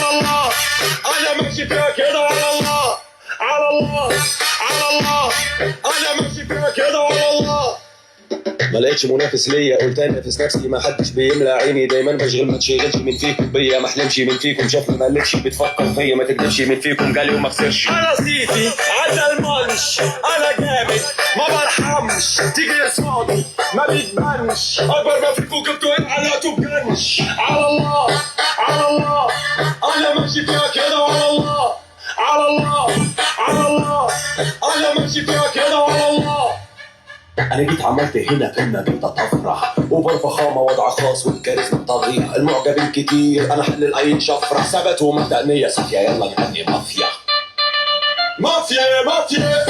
على الله انا ماشي فيها كده، على الله على الله على الله انا ماشي فيها كده، على الله. ما لقيتش منافس ليا، قلت انافس نفسي، ما حدش بيملى عيني، دايما بشغل ما تشغلش من فيكم بيا، ما احلمش من فيكم شافني ما قلتش بتفكر فيا، ما تكذبش من فيكم جالي وما خسرش. انا سيتي عايز المانش، انا جامد ما برحمش، تيجي قصادي ما بيتبانش، اكبر ما فيكم جبتوا انقلاتوا بجنش. على الله على الله انا ماشي فيها كده، على الله على الله على الله انا ماشي فيها كده، على الله. انا جيت عملت هنا كلمه بنت تفرح، اوفر فخامه وضع خاص والكاريزما طبيعي، المعجبين كتير انا حلل اي شفره، ثبت ومبدأ صافيه، يلا نغني مافيا مافيا مافيا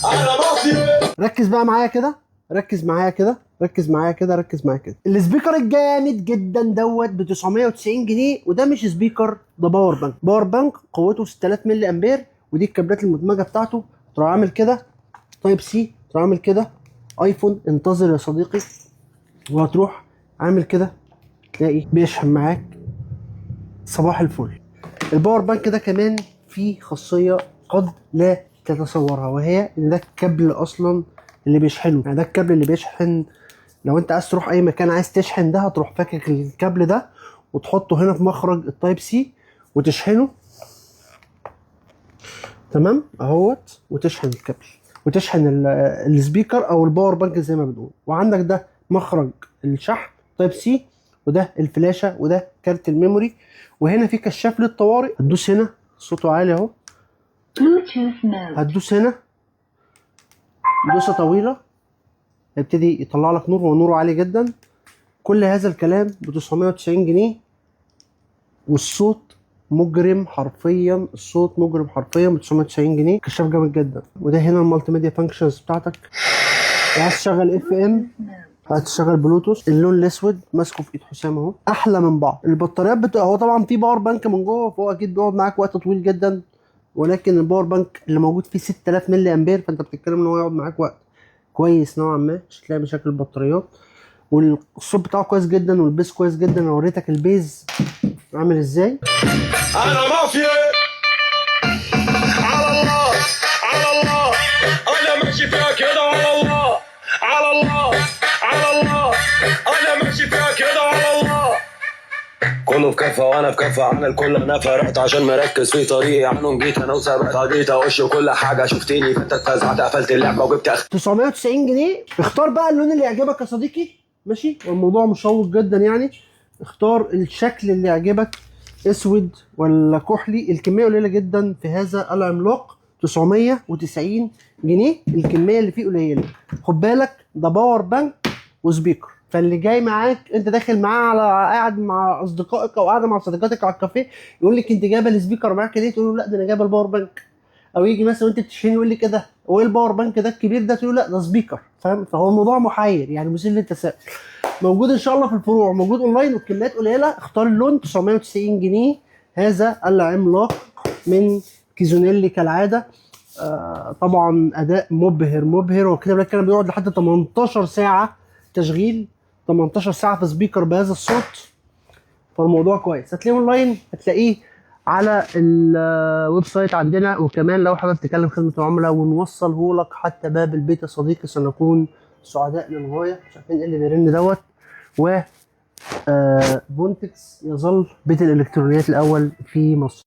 انا مافيا. ركز بقى معايا كده، ركز معايا كده، ركز معايا كده، ركز معايا كده. السبيكر الجامد جدا دوت ب 990 جنيه، وده مش سبيكر، ده باور بانك. باور بانك قوته 6000 ملي امبير، ودي الكابلات المدمجه بتاعته. تروح عامل كده تايب سي، تروح عامل كده ايفون انتظر يا صديقي، وهتروح عامل كده تلاقي بيشحن معاك صباح الفل. الباور بانك ده كمان فيه خاصيه قد لا تتصورها، وهي ان ده الكابل اصلا اللي بيشحنه، يعني ده الكابل اللي بيشحن. لو انت عايز تروح اي مكان عايز تشحن ده، هتروح فاكك الكابل ده وتحطه هنا في مخرج التايب سي وتشحنه، تمام اهوت، وتشحن الكابل وتشحن السبيكر او الباور بانك زي ما بنقول. وعندك ده مخرج الشحن تايب سي، وده الفلاشه، وده كارت الميموري، وهنا في كشاف للطوارئ. هتدوس هنا صوته عالي اهو، هتدوس هنا دوسه طويله هيبتدي يطلع لك نور، ونوره عالي جدا. كل هذا الكلام ب 990 جنيه، والصوت مجرم حرفيا، الصوت مجرم حرفيا ب 990 جنيه. كشاف جامد جدا. وده هنا المالتي ميديا فانكشنز بتاعتك، عايز تشغل اف ام، عايز تشغل بلوتوث. اللون الاسود ماسكه في ايد حسام اهو، احلى من بعض. البطاريات هو طبعا في باور بانك من جوه، فهو اكيد بيقعد معاك وقت طويل جدا، ولكن الباور بانك اللي موجود فيه 6000 ملي امبير، فانت بتتكلم ان هو يقعد معاك وقت كويس نوعا ما، مش هتلاقي مشاكل البطاريات. والصوت بتاعه كويس جدا، والبيز كويس جدا. انا وريتك البيز عامل ازاي. انا مافيا على الله على الله انا ماشي فيها كده، على الله على الله على الله انا ماشي فيها كده، على الله. كله في كفه وانا في كفه عن الكل، انا فرقت عشان مركز في طريقي عنهم، جيت انا وسبقت عديت اوش وكل حاجه شفتني فانت اتفزعت قفلت اللعبه وجبت 990 جنيه. اختار بقى اللون اللي يعجبك يا صديقي، ماشي، والموضوع مشوق جدا يعني. اختار الشكل اللي يعجبك، اسود ولا كحلي. الكميه قليله جدا في هذا العملاق، 990 جنيه الكميه اللي فيه قليله. خد بالك ده باور بانك وسبيكر، فاللي جاي معاك انت داخل معاه على قاعد مع اصدقائك او قاعده مع صديقاتك على الكافيه، يقول لك انت جايبه السبيكر معاك ليه؟ تقول له لا ده انا جايبه الباور بانك. او يجي مثلا وانت بتشحني يقول لي كده هو ايه الباور بانك ده الكبير ده؟ تقول له لا ده سبيكر، فاهم؟ فهو الموضوع محير يعني، مثير للتساؤل. موجود ان شاء الله في الفروع، موجود اونلاين، والكميات قليله. اختار اللون، 990 جنيه هذا العملاق من كيزونيلي كالعاده. طبعا اداء مبهر مبهر، وكده كان بيقعد لحد 18 ساعه تشغيل، 18 ساعه في سبيكر بهذا الصوت، فالموضوع كويس. هتلاقيه اونلاين، هتلاقيه على الويب سايت عندنا. وكمان لو حابب تكلم خدمه العملاء ونوصله لك حتى باب البيت يا صديقي، سنكون سعداء للغايه. مش عارفين ايه اللي بيرن دوت. و فونتكس يظل بيت الالكترونيات الاول في مصر.